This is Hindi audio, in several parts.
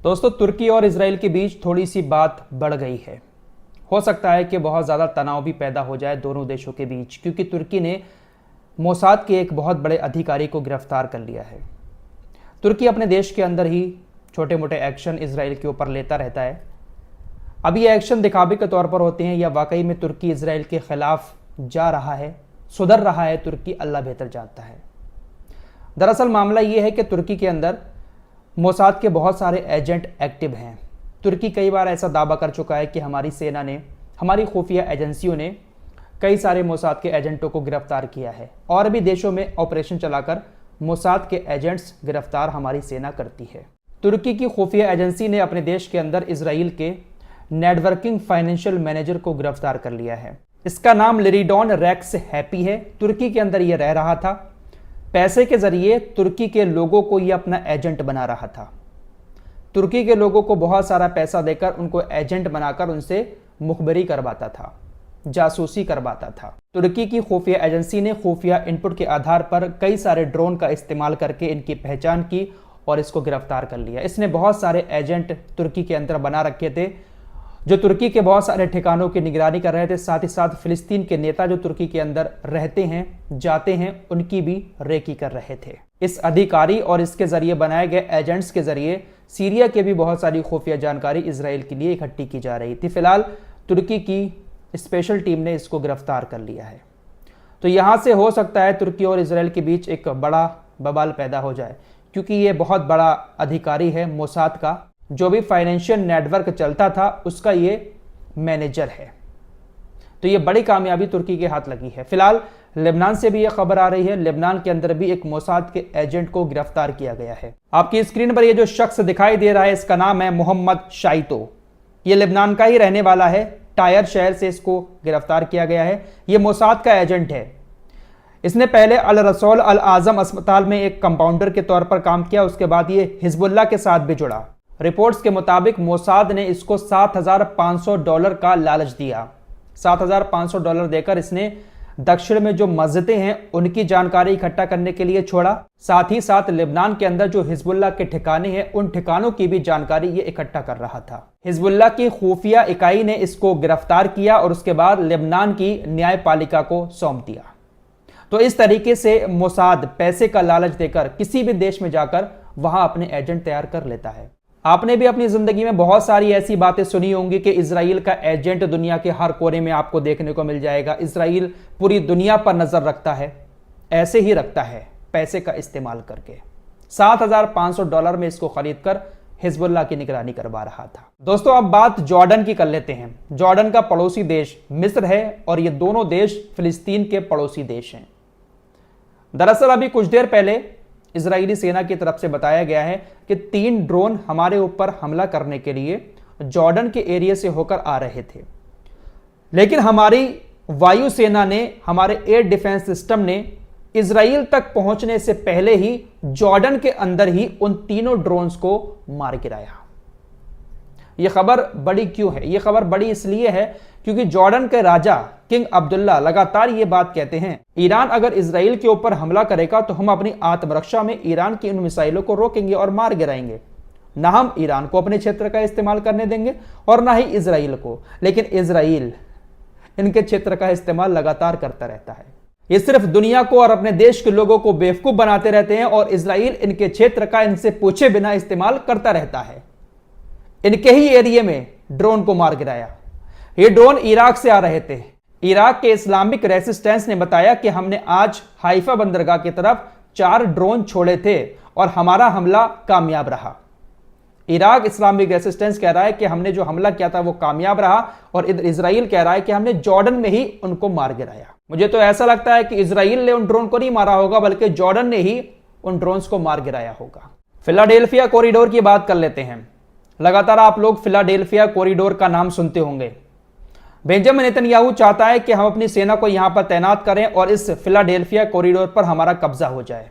दोस्तों, तुर्की और इजराइल के बीच थोड़ी सी बात बढ़ गई है। हो सकता है कि बहुत ज़्यादा तनाव भी पैदा हो जाए दोनों देशों के बीच, क्योंकि तुर्की ने मोसाद के एक बहुत बड़े अधिकारी को गिरफ्तार कर लिया है। तुर्की अपने देश के अंदर ही छोटे मोटे एक्शन इजराइल के ऊपर लेता रहता है। अब ये एक्शन दिखावे के तौर पर होते हैं या वाकई में तुर्की इजराइल के खिलाफ जा रहा है, सुधर रहा है तुर्की, अल्लाह बेहतर जानता है। दरअसल मामला ये है कि तुर्की के अंदर मोसाद के बहुत सारे एजेंट एक्टिव हैं। तुर्की कई बार ऐसा दावा कर चुका है कि हमारी सेना ने, हमारी खुफिया एजेंसियों ने कई सारे मोसाद के एजेंटों को गिरफ्तार किया है और भी देशों में ऑपरेशन चलाकर मोसाद के एजेंट्स गिरफ्तार हमारी सेना करती है। तुर्की की खुफिया एजेंसी ने अपने देश के अंदर इजराइल के नेटवर्किंग फाइनेंशियल मैनेजर को गिरफ्तार कर लिया है। इसका नाम लिरिडॉन रेक्स हैप्पी है। तुर्की के अंदर यह रह रहा था। पैसे के जरिए तुर्की के लोगों को यह अपना एजेंट बना रहा था। तुर्की के लोगों को बहुत सारा पैसा देकर उनको एजेंट बनाकर उनसे मुखबरी करवाता था, जासूसी करवाता था। तुर्की की खुफिया एजेंसी ने खुफिया इनपुट के आधार पर कई सारे ड्रोन का इस्तेमाल करके इनकी पहचान की और इसको गिरफ्तार कर लिया। इसने बहुत सारे एजेंट तुर्की के अंदर बना रखे थे जो तुर्की के बहुत सारे ठिकानों की निगरानी कर रहे थे। साथ ही साथ फिलिस्तीन के नेता जो तुर्की के अंदर रहते हैं, जाते हैं, उनकी भी रेकी कर रहे थे। इस अधिकारी और इसके जरिए बनाए गए एजेंट्स के जरिए सीरिया के भी बहुत सारी खुफिया जानकारी इजराइल के लिए इकट्ठी की जा रही थी। फिलहाल तुर्की की स्पेशल टीम ने इसको गिरफ्तार कर लिया है। तो यहाँ से हो सकता है तुर्की और इजराइल के बीच एक बड़ा बवाल पैदा हो जाए, क्योंकि ये बहुत बड़ा अधिकारी है मोसाद का। जो भी फाइनेंशियल नेटवर्क चलता था उसका ये मैनेजर है। तो ये बड़ी कामयाबी तुर्की के हाथ लगी है। फिलहाल लेबनान से भी ये खबर आ रही है, लेबनान के अंदर भी एक मोसाद के एजेंट को गिरफ्तार किया गया है। आपकी स्क्रीन पर ये जो शख्स दिखाई दे रहा है, इसका नाम है मोहम्मद शाइतो। ये लेबनान का ही रहने वाला है। टायर शहर से इसको गिरफ्तार किया गया है। ये मोसाद का एजेंट है। इसने पहले अल रसूल अल आजम अस्पताल में एक कंपाउंडर के तौर पर काम किया। उसके बाद ये हिजबुल्लाह के साथ भी जुड़ा। रिपोर्ट्स के मुताबिक मोसाद ने इसको $7,500 का लालच दिया। $7,500 देकर इसने दक्षिण में जो मस्जिदें हैं उनकी जानकारी इकट्ठा करने के लिए छोड़ा। साथ ही साथ लेबनान के अंदर जो हिजबुल्लाह के ठिकाने हैं उन ठिकानों की भी जानकारी ये इकट्ठा कर रहा था। हिजबुल्लाह की खुफिया इकाई ने इसको गिरफ्तार किया और उसके बाद लेबनान की न्यायपालिका को सौंप दिया। तो इस तरीके से मोसाद पैसे का लालच देकर किसी भी देश में जाकर वहां अपने एजेंट तैयार कर लेता है। आपने भी अपनी जिंदगी में बहुत सारी ऐसी बातें सुनी होंगी कि इजराइल का एजेंट दुनिया के हर कोने में आपको देखने को मिल जाएगा। इजराइल पूरी दुनिया पर नजर रखता है, ऐसे ही रखता है, पैसे का इस्तेमाल करके। $7,500 में इसको खरीदकर हिजबुल्लाह की निगरानी करवा रहा था। दोस्तों, अब बात जॉर्डन की कर लेते हैं। जॉर्डन का पड़ोसी देश मिस्र है और ये दोनों देश फिलिस्तीन के पड़ोसी देश हैं। दरअसल अभी कुछ देर पहले इजरायली सेना की तरफ से बताया गया है कि 3 ड्रोन हमारे ऊपर हमला करने के लिए जॉर्डन के एरिया से होकर आ रहे थे, लेकिन हमारी वायुसेना ने, हमारे एयर डिफेंस सिस्टम ने इजराइल तक पहुंचने से पहले ही जॉर्डन के अंदर ही उन तीनों ड्रोन्स को मार गिराया। यह खबर बड़ी क्यों है? यह खबर बड़ी इसलिए है क्योंकि जॉर्डन के राजा किंग अब्दुल्ला लगातार ये बात कहते हैं, ईरान अगर इजराइल के ऊपर हमला करेगा तो हम अपनी आत्मरक्षा में ईरान की उन मिसाइलों को रोकेंगे और मार गिराएंगे। ना हम ईरान को अपने क्षेत्र का इस्तेमाल करने देंगे और ना ही इजराइल को। लेकिन इजराइल इनके क्षेत्र का इस्तेमाल लगातार करता रहता है। ये सिर्फ दुनिया को और अपने देश के लोगों को बेवकूफ बनाते रहते हैं और इजराइल इनके क्षेत्र का इनसे पूछे बिना इस्तेमाल करता रहता है। इनके ही एरिया में ड्रोन को मार गिराया। ये ड्रोन इराक से आ रहे थे। इराक के इस्लामिक रेसिस्टेंस ने बताया कि हमने आज हाइफा बंदरगाह की तरफ 4 ड्रोन छोड़े थे और हमारा हमला कामयाब रहा। इराक इस्लामिक रेसिस्टेंस कह रहा है कि हमने जो हमला किया था वो कामयाब रहा और इजराइल कह रहा है कि हमने जॉर्डन में ही उनको मार गिराया। मुझे तो ऐसा लगता है कि इजराइल ने उन ड्रोन को नहीं मारा होगा, बल्कि जॉर्डन ने ही उन ड्रोन्स को मार गिराया होगा। फिलाडेल्फिया कॉरिडोर की बात कर लेते हैं। लगातार आप लोग फिलाडेल्फिया कॉरिडोर का नाम सुनते होंगे। बेंजामिन नेतन्याहू चाहता है कि हम अपनी सेना को यहां पर तैनात करें और इस फिलाडेल्फिया कॉरिडोर पर हमारा कब्जा हो जाए।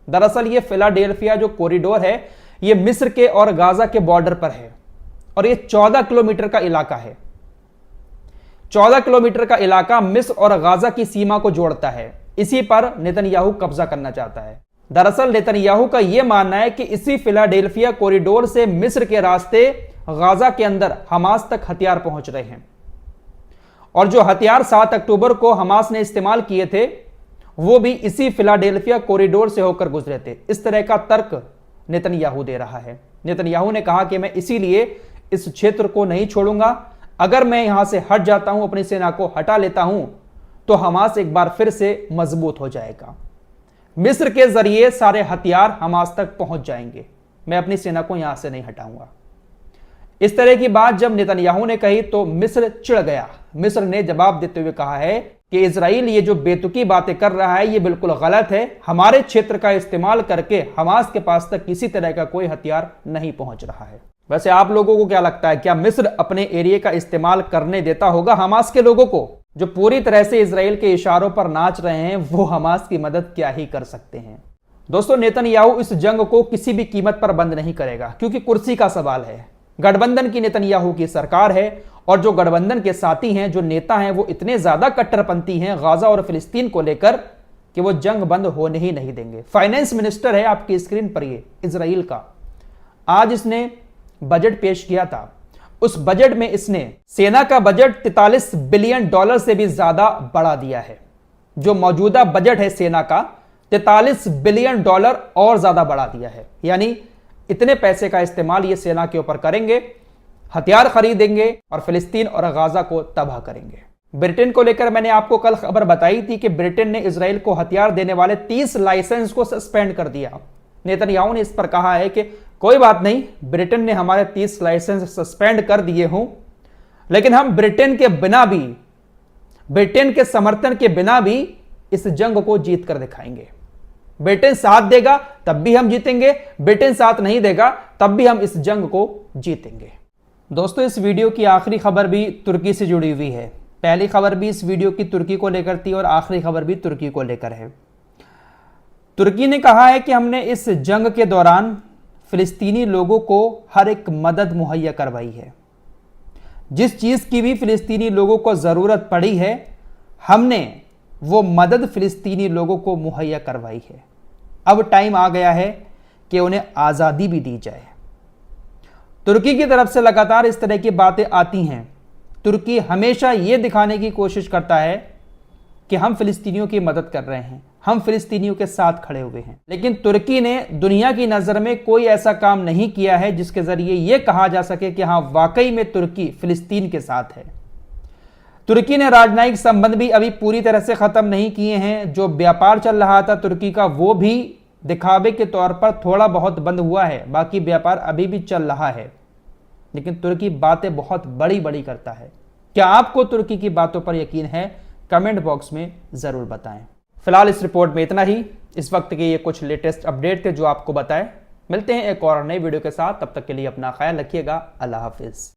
दरअसल ये फिलाडेल्फिया जो कॉरिडोर है ये मिस्र के और गाजा के बॉर्डर पर है और ये 14 किलोमीटर का इलाका है। 14 किलोमीटर का इलाका मिस्र और गाजा की सीमा को जोड़ता है। इसी पर नेतन्याहू कब्जा करना चाहता है। दरअसल नेतन्याहू का यह मानना है कि इसी फिलाडेल्फिया कॉरिडोर से मिस्र के रास्ते गाजा के अंदर हमास तक हथियार पहुंच रहे हैं और जो हथियार 7 अक्टूबर को हमास ने इस्तेमाल किए थे वो भी इसी फिलाडेल्फिया कॉरिडोर से होकर गुजरे थे। इस तरह का तर्क नेतन्याहू दे रहा है। नेतन्याहू ने कहा कि मैं इसीलिए इस क्षेत्र को नहीं छोड़ूंगा, अगर मैं यहां से हट जाता हूं, अपनी सेना को हटा लेता हूं, तो हमास एक बार फिर से मजबूत हो जाएगा। मिस्र के जरिए सारे हथियार हमास तक पहुंच जाएंगे, मैं अपनी सेना को यहां से नहीं हटाऊंगा। इस तरह की बात जब नेतन्याहू ने कही तो मिस्र चिढ़ गया। मिस्र ने जवाब देते हुए कहा है कि इजराइल ये जो बेतुकी बातें कर रहा है ये बिल्कुल गलत है। हमारे क्षेत्र का इस्तेमाल करके हमास के पास तक किसी तरह का कोई हथियार नहीं पहुंच रहा है। वैसे आप लोगों को क्या लगता है, क्या मिस्र अपने एरिया का इस्तेमाल करने देता होगा हमास के लोगों को? जो पूरी तरह से इजराइल के इशारों पर नाच रहे हैं वो हमास की मदद क्या ही कर सकते हैं। दोस्तों, नेतन्याहू इस जंग को किसी भी कीमत पर बंद नहीं करेगा, क्योंकि कुर्सी का सवाल है। गठबंधन की नेतन्याहू की सरकार है और जो गठबंधन के साथी हैं, जो नेता हैं, वो इतने ज्यादा कट्टरपंथी हैं गाजा और फिलिस्तीन को लेकर कि वो जंग बंद होने ही नहीं देंगे। फाइनेंस मिनिस्टर है आपकी स्क्रीन पर ये इजराइल का, आज इसने बजट पेश किया था। उस बजट में इसने सेना का बजट 43 बिलियन डॉलर से भी ज्यादा बढ़ा दिया है। जो मौजूदा बजट है सेना का 43 बिलियन डॉलर और ज्यादा बढ़ा दिया है। यानी इतने पैसे का इस्तेमाल ये सेना के ऊपर करेंगे, हथियार खरीदेंगे और फिलिस्तीन और गाजा को तबाह करेंगे। ब्रिटेन को लेकर मैंने आपको कल खबर बताई थी कि ब्रिटेन ने इजराइल को हथियार देने वाले 30 लाइसेंस को सस्पेंड कर दिया। नेतन्याहू ने इस पर कहा है कि कोई बात नहीं, ब्रिटेन ने हमारे 30 लाइसेंस सस्पेंड कर दिए हों, लेकिन हम ब्रिटेन के बिना भी, ब्रिटेन के समर्थन के बिना भी इस जंग को जीत कर दिखाएंगे। ब्रिटेन साथ देगा तब भी हम जीतेंगे, ब्रिटेन साथ नहीं देगा तब भी हम इस जंग को जीतेंगे। दोस्तों, इस वीडियो की आखिरी खबर भी तुर्की से जुड़ी हुई है। पहली खबर भी इस वीडियो की तुर्की को लेकर थी और आखिरी खबर भी तुर्की को लेकर है। तुर्की ने कहा है कि हमने इस जंग के दौरान फिलिस्तीनी लोगों को हर एक मदद मुहैया करवाई है। जिस चीज की भी फिलिस्तीनी लोगों को जरूरत पड़ी है, हमने वो मदद फिलिस्तीनी लोगों को मुहैया करवाई है। अब टाइम आ गया है कि उन्हें आजादी भी दी जाए। तुर्की की तरफ से लगातार इस तरह की बातें आती हैं। तुर्की हमेशा ये दिखाने की कोशिश करता है कि हम फिलिस्तीनियों की मदद कर रहे हैं, हम फिलिस्तीनियों के साथ खड़े हुए हैं। लेकिन तुर्की ने दुनिया की नज़र में कोई ऐसा काम नहीं किया है जिसके जरिए यह कहा जा सके कि हाँ, वाकई में तुर्की फिलिस्तीन के साथ है। तुर्की ने राजनयिक संबंध भी अभी पूरी तरह से खत्म नहीं किए हैं। जो व्यापार चल रहा था तुर्की का, वो भी दिखावे के तौर पर थोड़ा बहुत बंद हुआ है, बाकी व्यापार अभी भी चल रहा है। लेकिन तुर्की बातें बहुत बड़ी बड़ी करता है। क्या आपको तुर्की की बातों पर यकीन है? कमेंट बॉक्स में जरूर बताएं। फिलहाल इस रिपोर्ट में इतना ही। इस वक्त के ये कुछ लेटेस्ट अपडेट थे जो आपको बताएं। मिलते हैं एक और नई वीडियो के साथ, तब तक के लिए अपना ख्याल रखिएगा। अल्लाह हाफिज।